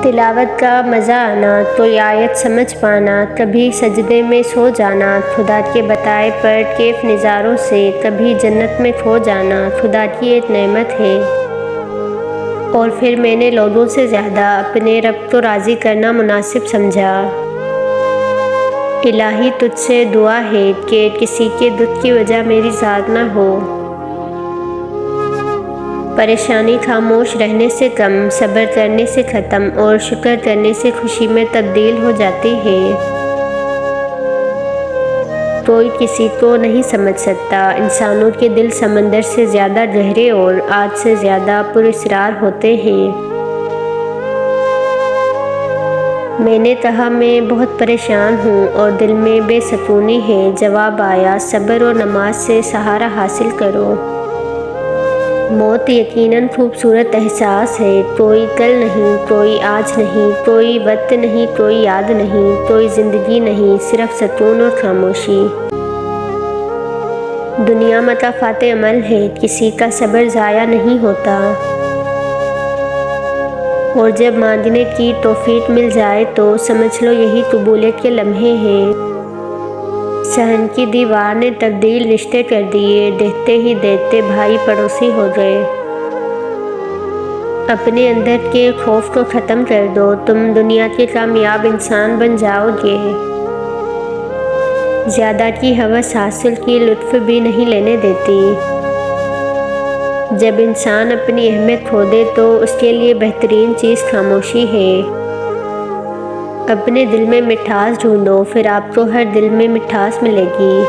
تلاوت کا مزہ آنا، کوئی آیت سمجھ پانا، کبھی سجدے میں سو جانا، خدا کے بتائے پر کیف نظاروں سے کبھی جنت میں کھو جانا خدا کی ایک نعمت ہے۔ اور پھر میں نے لوگوں سے زیادہ اپنے رب کو راضی کرنا مناسب سمجھا۔ الہی تجھ سے دعا ہے کہ کسی کے دکھ کی وجہ میری ذات نہ ہو۔ پریشانی خاموش رہنے سے کم، صبر کرنے سے ختم اور شکر کرنے سے خوشی میں تبدیل ہو جاتی ہے۔ کوئی کسی کو نہیں سمجھ سکتا، انسانوں کے دل سمندر سے زیادہ گہرے اور آگ سے زیادہ پراسرار ہوتے ہیں۔ میں نے کہا میں بہت پریشان ہوں اور دل میں بے سکونی ہے۔ جواب آیا، صبر اور نماز سے سہارا حاصل کرو۔ موت یقیناً خوبصورت احساس ہے، کوئی کل نہیں، کوئی آج نہیں، کوئی وقت نہیں، کوئی یاد نہیں، کوئی زندگی نہیں، صرف سکون اور خاموشی۔ دنیا مکافات عمل ہے، کسی کا صبر ضائع نہیں ہوتا۔ اور جب مانگنے کی توفیق مل جائے تو سمجھ لو یہی قبولیت کے لمحے ہیں۔ صحن کی دیوار نے تبدیل رشتے کر دیے، دیکھتے ہی دیکھتے بھائی پڑوسی ہو گئے۔ اپنے اندر کے خوف کو ختم کر دو، تم دنیا کے کامیاب انسان بن جاؤ گے۔ زیادہ کی ہوس حاصل کی لطف بھی نہیں لینے دیتی۔ جب انسان اپنی اہمیت کھو دے تو اس کے لیے بہترین چیز خاموشی ہے۔ اپنے دل میں مٹھاس ڈھونڈو، پھر آپ کو ہر دل میں مٹھاس ملے گی۔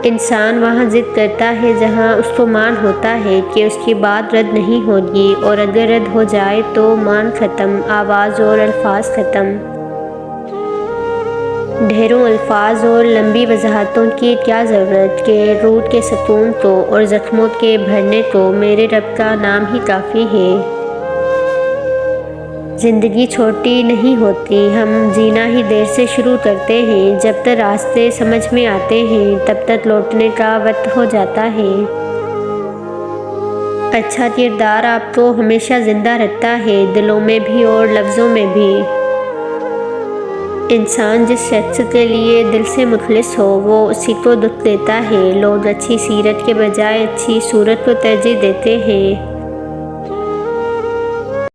انسان وہاں ضد کرتا ہے جہاں اس کو مان ہوتا ہے کہ اس کی بات رد نہیں ہوگی، اور اگر رد ہو جائے تو مان ختم، آواز اور الفاظ ختم۔ ڈھیروں الفاظ اور لمبی وضاحتوں کی کیا ضرورت کہ روح کے سکون کو اور زخموں کے بھرنے کو میرے رب کا نام ہی کافی ہے۔ زندگی چھوٹی نہیں ہوتی، ہم جینا ہی دیر سے شروع کرتے ہیں۔ جب تک راستے سمجھ میں آتے ہیں تب تک لوٹنے کا وقت ہو جاتا ہے۔ اچھا کردار آپ کو ہمیشہ زندہ رکھتا ہے، دلوں میں بھی اور لفظوں میں بھی۔ انسان جس شخص کے لیے دل سے مخلص ہو وہ اسی کو دکھ دیتا ہے۔ لوگ اچھی سیرت کے بجائے اچھی صورت کو ترجیح دیتے ہیں۔